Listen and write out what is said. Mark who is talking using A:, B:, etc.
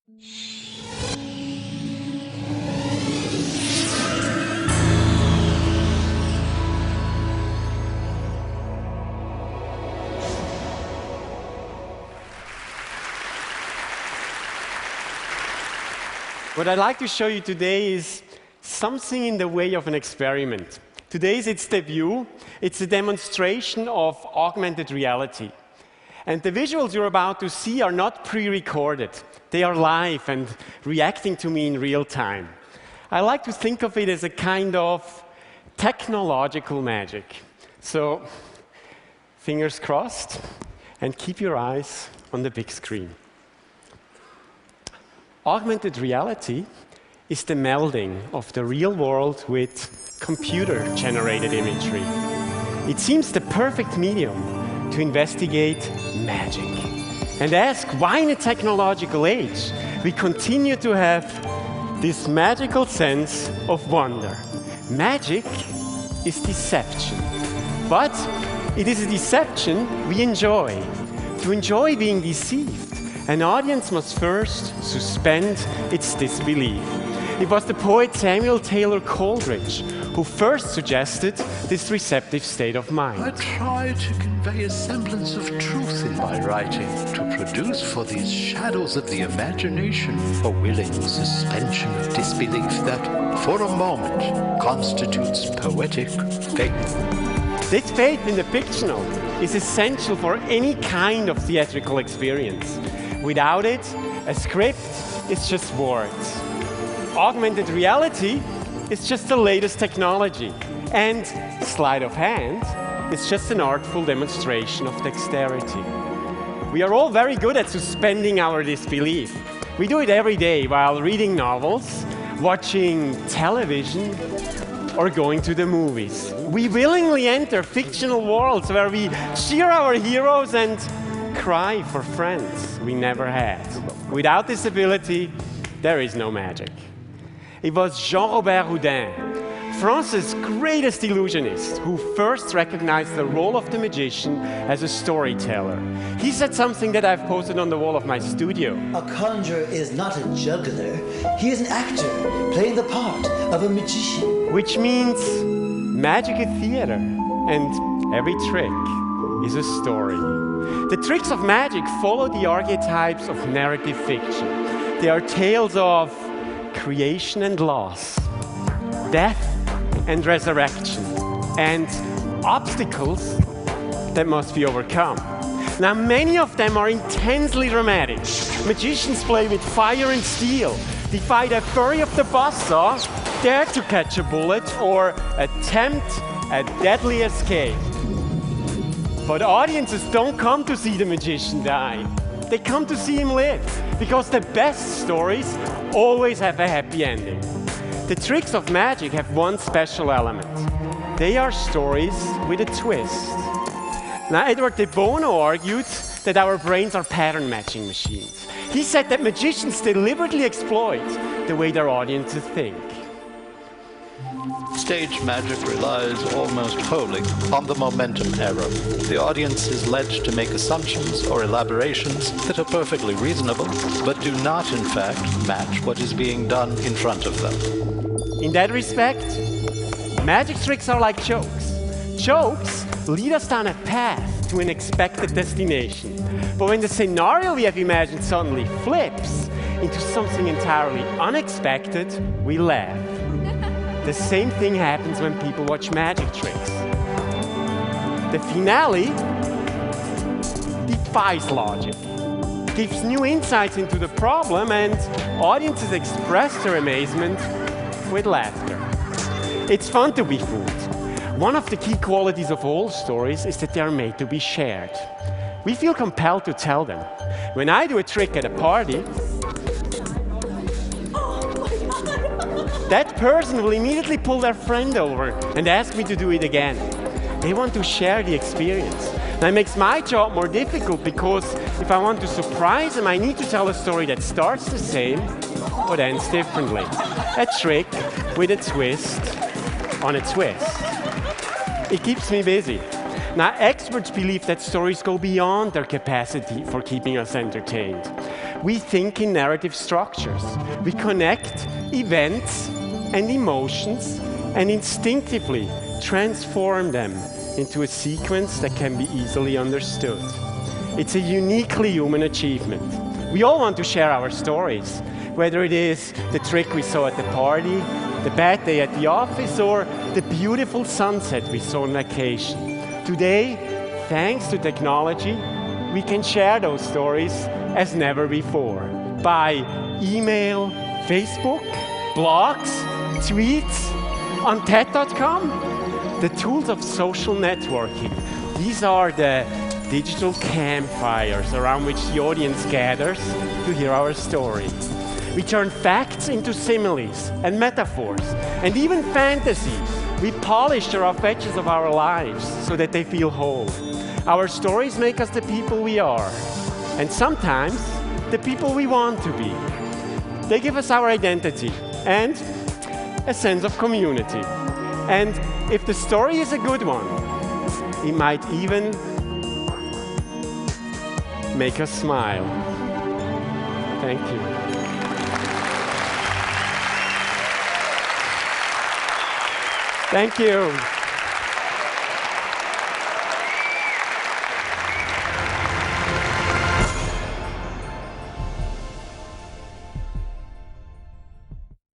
A: What I'd like to show you today is something in the way of an experiment. Today's It's the View. It's a demonstration of augmented reality. And the visuals you're about to see are not pre-recorded. They are live and reacting to me in real time. I like to think of it as a kind of technological magic. So, fingers crossed, and keep your eyes on the big screen. Augmented reality is the melding of the real world with computer-generated imagery. It seems the perfect medium to investigate magic and ask why in a technological age we continue to have this magical sense of wonder. Magic is deception, but it is a deception we enjoy. To enjoy being deceived, an audience must first suspend its disbelief. It was the poet Samuel Taylor Coleridge who first suggested this receptive state of mind.
B: I try to convey a semblance of truth in my writing, to produce for these shadows of the imagination a willing suspension of disbelief that, for a moment, constitutes poetic faith.
A: This faith in the fictional is essential for any kind of theatrical experience. Without it, a script is just words. Augmented reality is just the latest technology. And sleight of hand is just an artful demonstration of dexterity. We are all very good at suspending our disbelief. We do it every day while reading novels, watching television, or going to the movies. We willingly enter fictional worlds where we cheer our heroes and cry for friends we never had. Without this ability, there is no magic. It was Jean-Robert Houdin, France's greatest illusionist, who first recognized the role of the magician as a storyteller. He said something that I've posted on the wall of my studio.
C: A conjurer is not a juggler. He is an actor, playing the part of a magician.
A: Which means magic is theater, and every trick is a story. The tricks of magic follow the archetypes of narrative fiction. They are tales of creation and loss, death and resurrection, and obstacles that must be overcome. Now, many of them are intensely dramatic. Magicians play with fire and steel, defy the fury of the buzzsaw, dare to catch a bullet, or attempt a deadly escape. But audiences don't come to see the magician die. They come to see him live, because the best stories always have a happy ending. The tricks of magic have one special element. They are stories with a twist. Now, Edward de Bono argued that our brains are pattern matching machines. He said that magicians deliberately exploit the way their audiences think.
B: Stage magic relies almost wholly on the momentum error. The audience is led to make assumptions or elaborations that are perfectly reasonable, but do not, in fact, match what is being done in front of them.
A: In that respect, magic tricks are like jokes. Jokes lead us down a path to an expected destination. But when the scenario we have imagined suddenly flips into something entirely unexpected, we laugh. The same thing happens when people watch magic tricks. The finale defies logic, gives new insights into the problem, and audiences express their amazement with laughter. It's fun to be fooled. One of the key qualities of all stories is that they are made to be shared. We feel compelled to tell them. When I do a trick at a party, that person will immediately pull their friend over and ask me to do it again. They want to share the experience. That makes my job more difficult because if I want to surprise them, I need to tell a story that starts the same but ends differently. A trick with a twist on a twist. It keeps me busy. Now, experts believe that stories go beyond their capacity for keeping us entertained. we think in narrative structures. We connect events and emotions and instinctively transform them into a sequence that can be easily understood. It's a uniquely human achievement. We all want to share our stories, whether it is the trick we saw at the party, the bad day at the office, or the beautiful sunset we saw on vacation. Today, thanks to technology, we can share those stories as never before by email, Facebook, blogs, tweets, on TED.com. The tools of social networking. These are the digital campfires around which the audience gathers to hear our story. We turn facts into similes and metaphors, and even fantasy. We polish the rough edges of our lives so that they feel whole. Our stories make us the people we are, and sometimes the people we want to be. They give us our identity and a sense of community. And if the story is a good one, it might even make us smile. Thank you. Thank you.